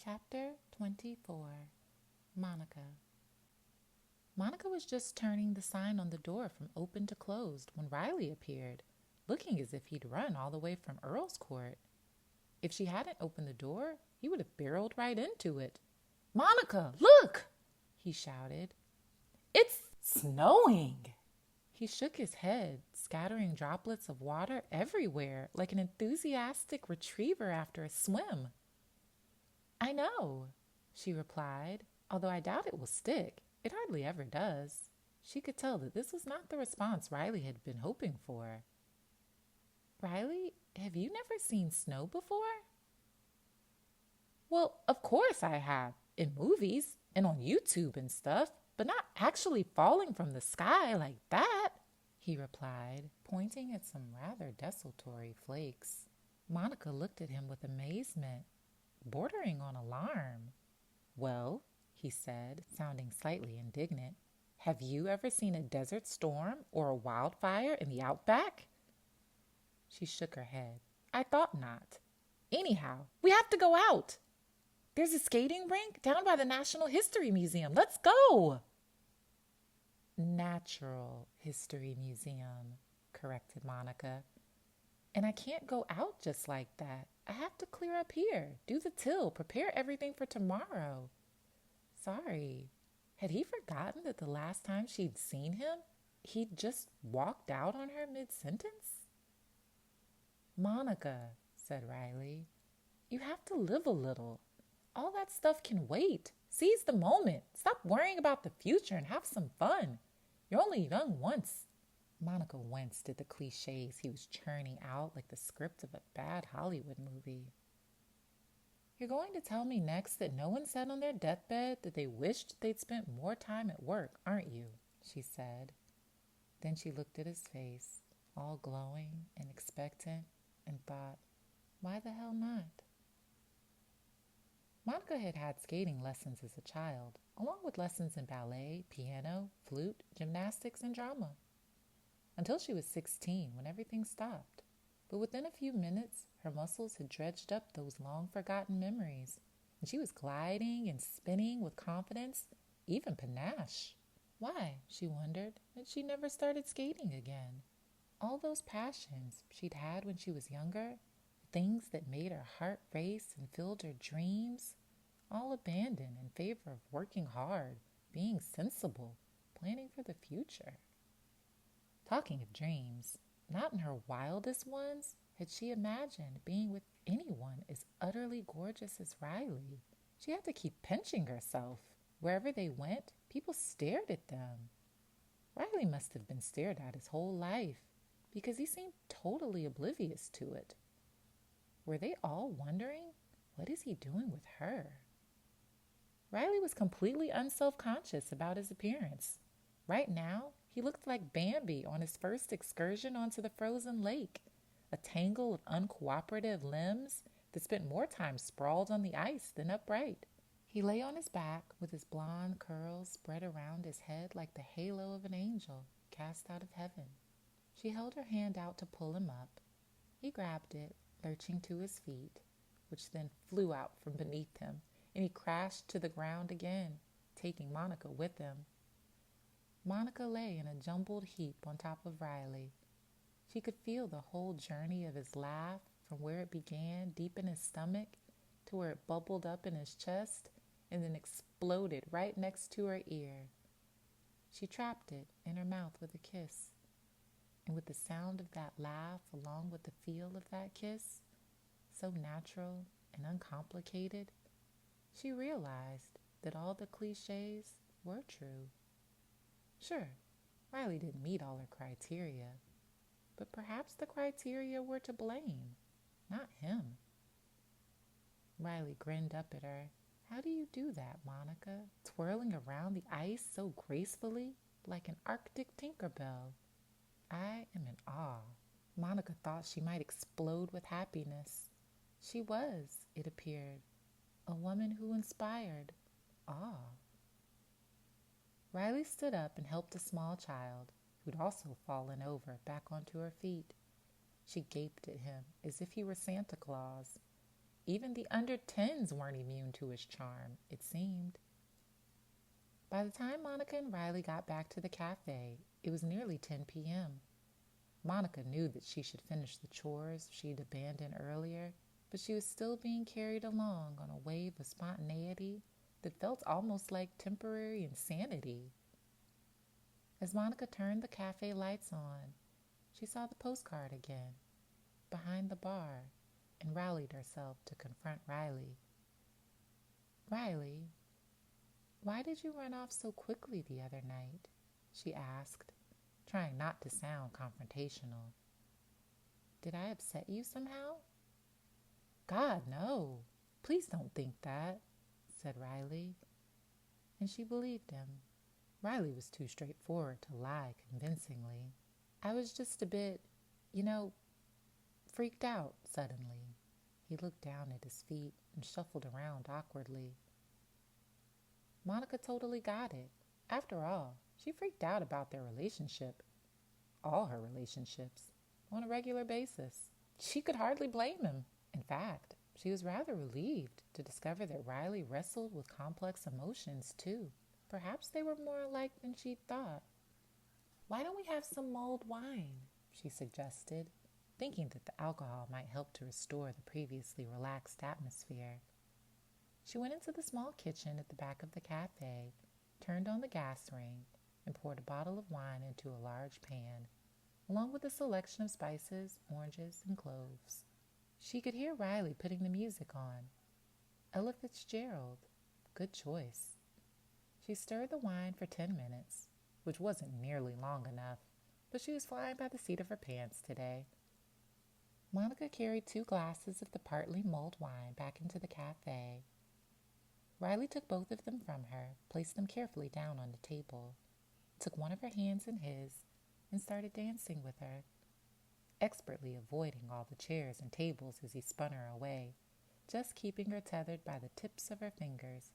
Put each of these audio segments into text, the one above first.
Chapter 24. Monica. Monica was just turning the sign on the door from open to closed when Riley appeared, looking as if he'd run all the way from Earl's Court. If she hadn't opened the door, he would have barreled right into it. "Monica, look!" he shouted. "It's snowing!" He shook his head, scattering droplets of water everywhere like an enthusiastic retriever after a swim. "I know," she replied, "although I doubt it will stick. It hardly ever does." She could tell that this was not the response Riley had been hoping for. "Riley, have you never seen snow before?" "Well, of course I have, in movies and on YouTube and stuff, but not actually falling from the sky like that," he replied, pointing at some rather desultory flakes. Monica looked at him with amazement, bordering on alarm. "Well," he said, sounding slightly indignant, "have you ever seen a desert storm or a wildfire in the outback?" She shook her head. "I thought not. Anyhow, we have to go out. There's a skating rink down by the National History Museum. Let's go." "Natural History Museum," corrected Monica. "And I can't go out just like that. I have to clear up here, do the till, prepare everything for tomorrow." Sorry. Had he forgotten that the last time she'd seen him, he'd just walked out on her mid-sentence? "Monica," said Riley, "you have to live a little. All that stuff can wait. Seize the moment. Stop worrying about the future and have some fun. You're only young once." Monica winced at the cliches he was churning out like the script of a bad Hollywood movie. "You're going to tell me next that no one said on their deathbed that they wished they'd spent more time at work, aren't you?" she said. Then she looked at his face, all glowing and expectant, and thought, why the hell not? Monica had had skating lessons as a child, along with lessons in ballet, piano, flute, gymnastics, and drama, until she was 16 when everything stopped. But within a few minutes, her muscles had dredged up those long-forgotten memories, and she was gliding and spinning with confidence, even panache. Why, she wondered, had she never started skating again? All those passions she'd had when she was younger, things that made her heart race and filled her dreams, all abandoned in favor of working hard, being sensible, planning for the future. Talking of dreams, not in her wildest ones had she imagined being with anyone as utterly gorgeous as Riley. She had to keep pinching herself. Wherever they went, people stared at them. Riley must have been stared at his whole life, because he seemed totally oblivious to it. Were they all wondering, what is he doing with her? Riley was completely unself-conscious about his appearance. Right now, he looked like Bambi on his first excursion onto the frozen lake, a tangle of uncooperative limbs that spent more time sprawled on the ice than upright. He lay on his back with his blonde curls spread around his head like the halo of an angel cast out of heaven. She held her hand out to pull him up. He grabbed it, lurching to his feet, which then flew out from beneath him, and he crashed to the ground again, taking Monica with him. Monica lay in a jumbled heap on top of Riley. She could feel the whole journey of his laugh from where it began deep in his stomach to where it bubbled up in his chest and then exploded right next to her ear. She trapped it in her mouth with a kiss. And with the sound of that laugh along with the feel of that kiss, so natural and uncomplicated, she realized that all the cliches were true. Sure, Riley didn't meet all her criteria, but perhaps the criteria were to blame, not him. Riley grinned up at her. "How do you do that, Monica? Twirling around the ice so gracefully, like an Arctic Tinkerbell. I am in awe." Monica thought she might explode with happiness. She was, it appeared, a woman who inspired awe. Riley stood up and helped a small child, who'd also fallen over, back onto her feet. She gaped at him as if he were Santa Claus. Even the under-10s weren't immune to his charm, it seemed. By the time Monica and Riley got back to the cafe, it was nearly 10 p.m. Monica knew that she should finish the chores she'd abandoned earlier, but she was still being carried along on a wave of spontaneity that felt almost like temporary insanity. As Monica turned the cafe lights on, she saw the postcard again, behind the bar, and rallied herself to confront Riley. "Riley, why did you run off so quickly the other night?" she asked, trying not to sound confrontational. "Did I upset you somehow?" "God, no. Please don't think that," said Riley. And she believed him. Riley was too straightforward to lie convincingly. "I was just a bit, freaked out suddenly." He looked down at his feet and shuffled around awkwardly. Monica totally got it. After all, she freaked out about their relationship, all her relationships, on a regular basis. She could hardly blame him. In fact, she was rather relieved to discover that Riley wrestled with complex emotions too. Perhaps they were more alike than she'd thought. "Why don't we have some mulled wine?" she suggested, thinking that the alcohol might help to restore the previously relaxed atmosphere. She went into the small kitchen at the back of the cafe, turned on the gas ring, and poured a bottle of wine into a large pan, along with a selection of spices, oranges, and cloves. She could hear Riley putting the music on. Ella Fitzgerald. Good choice. She stirred the wine for 10 minutes, which wasn't nearly long enough, but she was flying by the seat of her pants today. Monica carried 2 glasses of the partly mulled wine back into the cafe. Riley took both of them from her, placed them carefully down on the table, took one of her hands in his, and started dancing with her, expertly avoiding all the chairs and tables as he spun her away, just keeping her tethered by the tips of her fingers,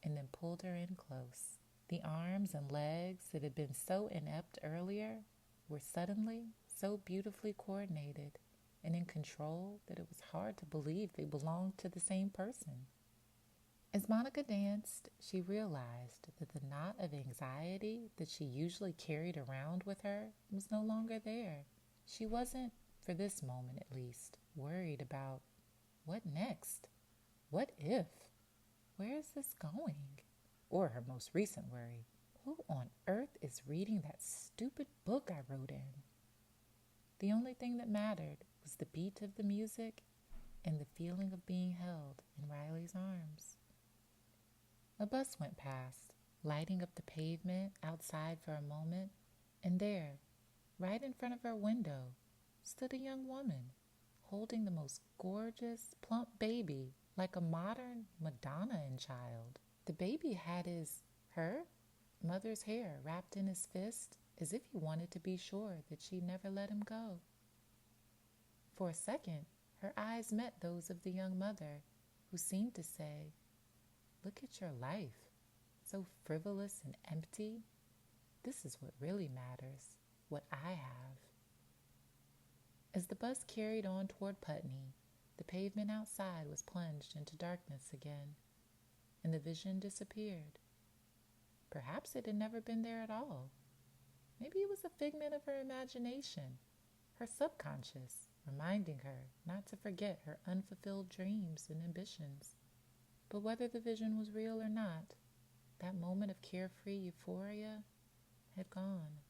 and then pulled her in close. The arms and legs that had been so inept earlier were suddenly so beautifully coordinated and in control that it was hard to believe they belonged to the same person. As Monica danced, she realized that the knot of anxiety that she usually carried around with her was no longer there. She wasn't, for this moment at least, worried about what next? What if? Where is this going? Or her most recent worry, who on earth is reading that stupid book I wrote in? The only thing that mattered was the beat of the music and the feeling of being held in Riley's arms. A bus went past, lighting up the pavement outside for a moment, and there, right in front of her window, stood a young woman, holding the most gorgeous, plump baby like a modern Madonna and child. The baby had her mother's hair wrapped in his fist as if he wanted to be sure that she'd never let him go. For a second, her eyes met those of the young mother, who seemed to say, "Look at your life, so frivolous and empty. This is what really matters, what I have." As the bus carried on toward Putney, the pavement outside was plunged into darkness again, and the vision disappeared. Perhaps it had never been there at all. Maybe it was a figment of her imagination, her subconscious, reminding her not to forget her unfulfilled dreams and ambitions. But whether the vision was real or not, that moment of carefree euphoria had gone.